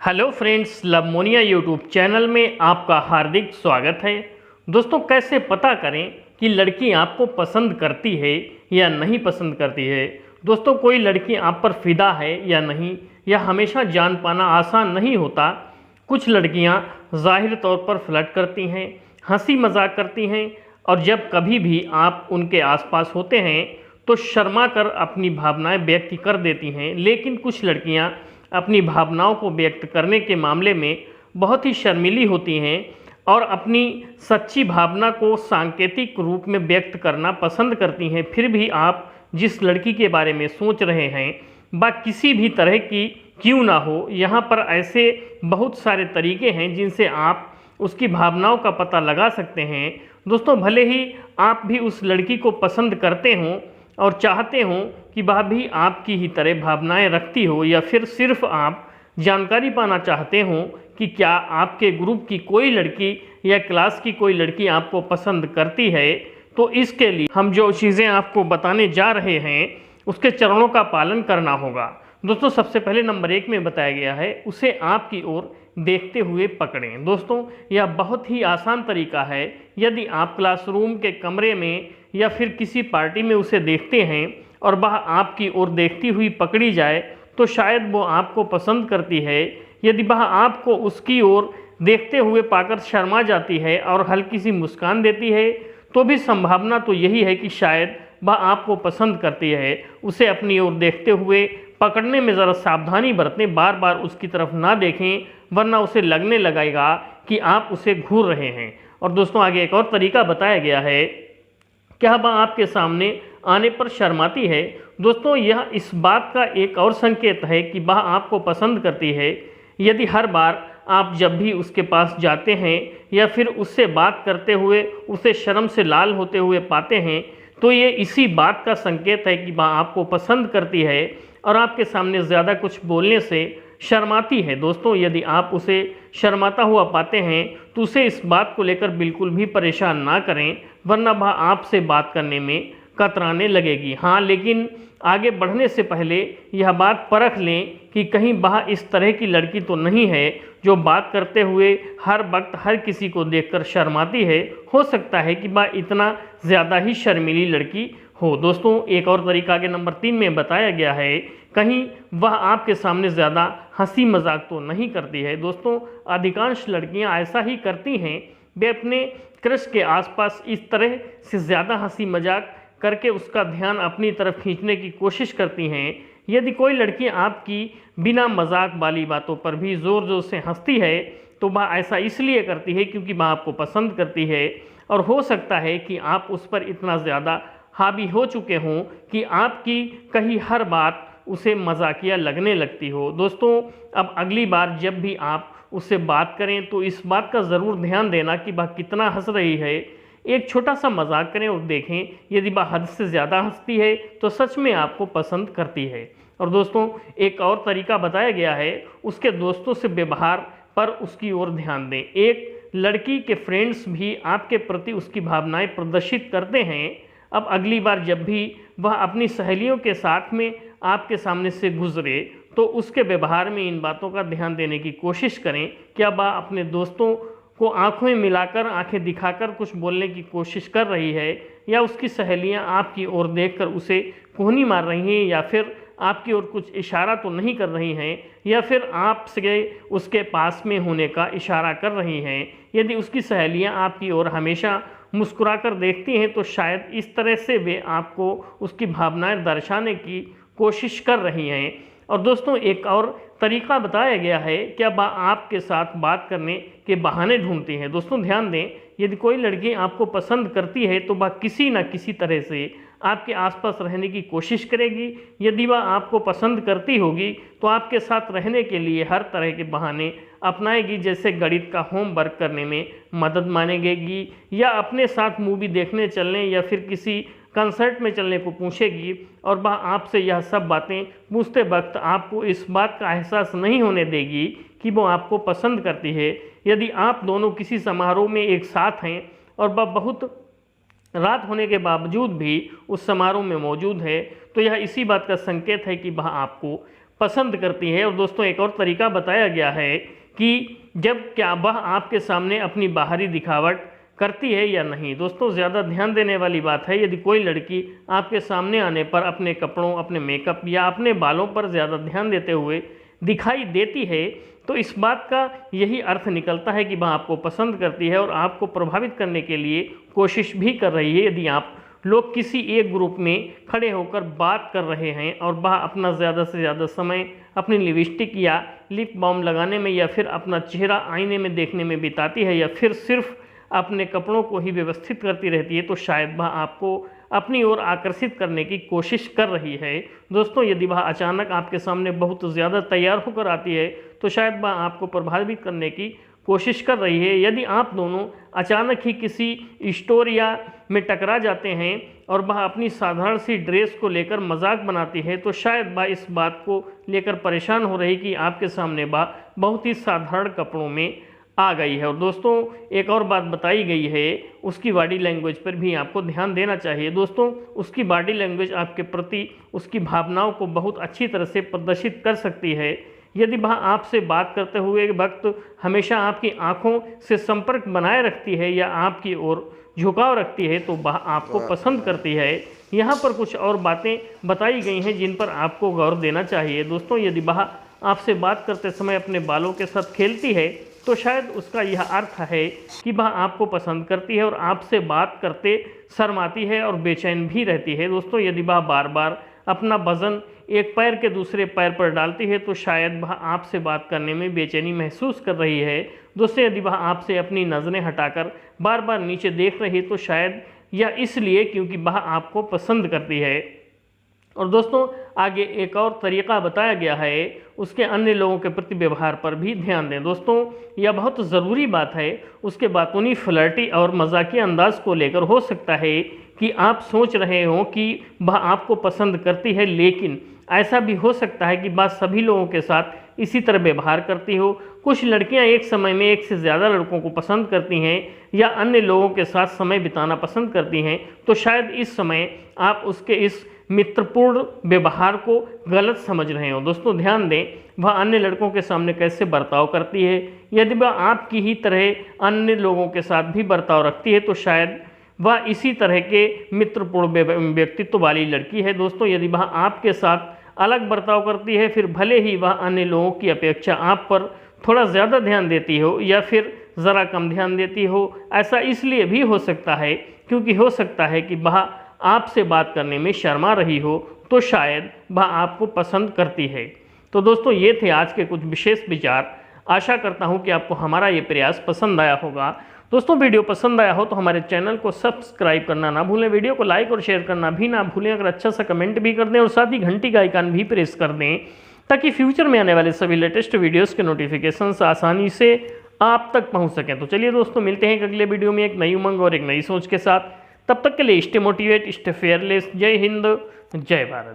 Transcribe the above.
Hello friends, लवमोनिया YouTube channel में आपका हार्दिक स्वागत है। दोस्तों, कैसे पता करें कि लड़की आपको पसंद करती है या नहीं पसंद करती है। दोस्तों, कोई लड़की आप पर फिदा है या नहीं, यह हमेशा जान पाना आसान नहीं होता। कुछ लड़कियां ज़ाहिर तौर पर फ्लर्ट करती हैं, हंसी मजाक करती हैं और जब कभी भी आप उनके आसपास होते हैं तो शर्मा कर अपनी भावनाएं व्यक्त कर देती हैं। लेकिन कुछ लड़कियां अपनी भावनाओं को व्यक्त करने के मामले में बहुत ही शर्मीली होती हैं और अपनी सच्ची भावना को सांकेतिक रूप में व्यक्त करना पसंद करती हैं। फिर भी आप जिस लड़की के बारे में सोच रहे हैं वह किसी भी तरह की क्यों ना हो, यहाँ पर ऐसे बहुत सारे तरीके हैं जिनसे आप उसकी भावनाओं का पता लगा सकते हैं। दोस्तों, भले ही आप भी उस लड़की को पसंद करते हों और चाहते हों कि वह भी आपकी ही तरह भावनाएं रखती हो, या फिर सिर्फ आप जानकारी पाना चाहते हों कि क्या आपके ग्रुप की कोई लड़की या क्लास की कोई लड़की आपको पसंद करती है, तो इसके लिए हम जो चीज़ें आपको बताने जा रहे हैं उसके चरणों का पालन करना होगा। दोस्तों, सबसे पहले नंबर 1 में बताया गया है उसे आपकी ओर देखते हुए पकड़ें। दोस्तों, यह बहुत ही आसान तरीका है। यदि आप क्लासरूम के कमरे में या फिर किसी पार्टी में उसे देखते हैं और वह आपकी ओर देखती हुई पकड़ी जाए तो शायद वो आपको पसंद करती है। यदि वह आपको उसकी ओर देखते हुए पाकर शर्मा जाती है और हल्की सी मुस्कान देती है तो भी संभावना तो यही है कि शायद वह आपको पसंद करती है। उसे अपनी ओर देखते हुए पकड़ने में ज़रा सावधानी बरतें, बार बार उसकी तरफ ना देखें, वरना उसे लगने लगेगा कि आप उसे घूर रहे हैं। और दोस्तों, आगे एक और तरीका बताया गया है, क्या वह आपके सामने आने पर शर्माती है। दोस्तों, यह इस बात का एक और संकेत है कि वह आपको पसंद करती है। यदि हर बार आप जब भी उसके पास जाते हैं या फिर उससे बात करते हुए उसे शर्म से लाल होते हुए पाते हैं तो ये इसी बात का संकेत है कि वह आपको पसंद करती है और आपके सामने ज़्यादा कुछ बोलने से शर्माती है। दोस्तों, यदि आप उसे शर्माता हुआ पाते हैं तो उसे इस बात को लेकर बिल्कुल भी परेशान ना करें, वरना वह आपसे बात करने में कतराने लगेगी। हाँ, लेकिन आगे बढ़ने से पहले यह बात परख लें कि कहीं वह इस तरह की लड़की तो नहीं है जो बात करते हुए हर वक्त हर किसी को देखकर शर्माती है। हो सकता है कि वह इतना ज़्यादा ही शर्मीली लड़की हो। दोस्तों, एक और तरीका के नंबर 3 में बताया गया है, कहीं वह आपके सामने ज़्यादा हंसी मजाक तो नहीं करती है। दोस्तों, अधिकांश लड़कियां ऐसा ही करती हैं। वे अपने क्रश के आसपास इस तरह से ज़्यादा हंसी मजाक करके उसका ध्यान अपनी तरफ खींचने की कोशिश करती हैं। यदि कोई लड़की आपकी बिना मजाक वाली बातों पर भी ज़ोर ज़ोर से हंसती है तो वह ऐसा इसलिए करती है क्योंकि वह आपको पसंद करती है, और हो सकता है कि आप उस पर इतना ज़्यादा हावी हो चुके हों कि आपकी कही हर बात उसे मजाकिया लगने लगती हो। दोस्तों, अब अगली बार जब भी आप उससे बात करें तो इस बात का ज़रूर ध्यान देना कि वह कितना हंस रही है। एक छोटा सा मजाक करें और देखें, यदि वह हद से ज़्यादा हंसती है तो सच में आपको पसंद करती है। और दोस्तों, एक और तरीका बताया गया है, उसके दोस्तों से व्यवहार पर उसकी ओर ध्यान दें। एक लड़की के फ्रेंड्स भी आपके प्रति उसकी भावनाएं प्रदर्शित करते हैं। अब अगली बार जब भी वह अपनी सहेलियों के साथ में आपके सामने से गुजरे तो उसके व्यवहार में इन बातों का ध्यान देने की कोशिश करें। क्या वह अपने दोस्तों को आंखों में मिलाकर, आंखें दिखाकर कुछ बोलने की कोशिश कर रही है, या उसकी सहेलियां आपकी ओर देखकर उसे कोहनी मार रही हैं, या फिर आपकी ओर कुछ इशारा तो नहीं कर रही हैं, या फिर आपसे उसके पास में होने का इशारा कर रही हैं। यदि उसकी सहेलियां आपकी ओर हमेशा मुस्कुराकर देखती हैं तो शायद इस तरह से वे आपको उसकी भावनाएं दर्शाने की कोशिश कर रही हैं। और दोस्तों, एक और तरीका बताया गया है, क्या वह आपके साथ बात करने के बहाने ढूंढती हैं। दोस्तों, ध्यान दें, यदि कोई लड़की आपको पसंद करती है तो वह किसी न किसी तरह से आपके आसपास रहने की कोशिश करेगी। यदि वह आपको पसंद करती होगी तो आपके साथ रहने के लिए हर तरह के बहाने अपनाएगी, जैसे गणित का होमवर्क करने में मदद मांगेगी, या अपने साथ मूवी देखने चलने या फिर किसी कंसर्ट में चलने को पूछेगी। और वह आपसे यह सब बातें पूछते वक्त आपको इस बात का एहसास नहीं होने देगी कि वो आपको पसंद करती है। यदि आप दोनों किसी समारोह में एक साथ हैं और वह बहुत रात होने के बावजूद भी उस समारोह में मौजूद है तो यह इसी बात का संकेत है कि वह आपको पसंद करती है। और दोस्तों एक और तरीका बताया गया है कि जब क्या वह आपके सामने अपनी बाहरी दिखावट करती है या नहीं। दोस्तों ज़्यादा ध्यान देने वाली बात है, यदि कोई लड़की आपके सामने आने पर अपने कपड़ों, अपने मेकअप या अपने बालों पर ज़्यादा ध्यान देते हुए दिखाई देती है तो इस बात का यही अर्थ निकलता है कि वह आपको पसंद करती है और आपको प्रभावित करने के लिए कोशिश भी कर रही है। यदि आप लोग किसी एक ग्रुप में खड़े होकर बात कर रहे हैं और वह अपना ज़्यादा से ज़्यादा समय अपनी लिपस्टिक या लिप बाम लगाने में या फिर अपना चेहरा आईने में देखने में बिताती है या फिर सिर्फ अपने कपड़ों को ही व्यवस्थित करती रहती है तो शायद वह आपको अपनी ओर आकर्षित करने की कोशिश कर रही है। दोस्तों यदि वह अचानक आपके सामने बहुत ज़्यादा तैयार होकर आती है तो शायद वह आपको प्रभावित करने की कोशिश कर रही है। यदि आप दोनों अचानक ही किसी स्टोर या में टकरा जाते हैं और वह अपनी साधारण सी ड्रेस को लेकर मजाक बनाती है तो शायद वह इस बात को लेकर परेशान हो रही कि आपके सामने वह बहुत ही साधारण कपड़ों में आ गई है। और दोस्तों एक और बात बताई गई है, उसकी बॉडी लैंग्वेज पर भी आपको ध्यान देना चाहिए। दोस्तों उसकी बॉडी लैंग्वेज आपके प्रति उसकी भावनाओं को बहुत अच्छी तरह से प्रदर्शित कर सकती है। यदि वह आपसे बात करते हुए वक्त हमेशा आपकी आंखों से संपर्क बनाए रखती है या आपकी ओर झुकाव रखती है तो वह आपको पसंद करती है। यहाँ पर कुछ और बातें बताई गई हैं जिन पर आपको गौर देना चाहिए। दोस्तों यदि वह आपसे बात करते समय अपने बालों के साथ खेलती है तो शायद उसका यह अर्थ है कि वह आपको पसंद करती है और आपसे बात करते शर्माती है और बेचैन भी रहती है। दोस्तों यदि वह बार बार अपना वजन एक पैर के दूसरे पैर पर डालती है तो शायद वह आपसे बात करने में बेचैनी महसूस कर रही है। दोस्तों यदि वह आपसे अपनी नज़रें हटाकर बार बार नीचे देख रही है तो शायद यह इसलिए क्योंकि वह आपको पसंद करती है। और दोस्तों आगे एक और तरीका बताया गया है, उसके अन्य लोगों के प्रति व्यवहार पर भी ध्यान दें। दोस्तों यह बहुत ज़रूरी बात है, उसके बातूनी फ्लर्टी और मजाकिया अंदाज को लेकर हो सकता है कि आप सोच रहे हो कि वह आपको पसंद करती है, लेकिन ऐसा भी हो सकता है कि वह सभी लोगों के साथ इसी तरह व्यवहार करती हो। कुछ लड़कियां एक समय में एक से ज़्यादा लड़कों को पसंद करती हैं या अन्य लोगों के साथ समय बिताना पसंद करती हैं तो शायद इस समय आप उसके इस मित्रपूर्ण व्यवहार को गलत समझ रहे हो। दोस्तों ध्यान दें वह अन्य लड़कों के सामने कैसे बर्ताव करती है। यदि वह आपकी ही तरह अन्य लोगों के साथ भी बर्ताव रखती है तो शायद वह इसी तरह के मित्रपूर्ण व्यक्तित्व वाली लड़की है। दोस्तों यदि वह आपके साथ अलग बर्ताव करती है, फिर भले ही वह अन्य लोगों की अपेक्षा आप पर थोड़ा ज़्यादा ध्यान देती हो या फिर ज़रा कम ध्यान देती हो, ऐसा इसलिए भी हो सकता है क्योंकि हो सकता है कि वह आपसे बात करने में शर्मा रही हो तो शायद वह आपको पसंद करती है। तो दोस्तों ये थे आज के कुछ विशेष विचार। आशा करता हूँ कि आपको हमारा ये प्रयास पसंद आया होगा। दोस्तों वीडियो पसंद आया हो तो हमारे चैनल को सब्सक्राइब करना ना भूलें, वीडियो को लाइक और शेयर करना भी ना भूलें। अगर अच्छा सा कमेंट भी कर दें और साथ ही घंटी का आइकन भी प्रेस कर दें ताकि फ्यूचर में आने वाले सभी लेटेस्ट वीडियोस के नोटिफिकेशंस आसानी से आप तक पहुंच सकें। तो चलिए दोस्तों मिलते हैं अगले वीडियो में एक नई उमंग और एक नई सोच के साथ। तब तक के लिए स्टे मोटिवेट, स्टे फेयरलेस। जय हिंद, जय भारत।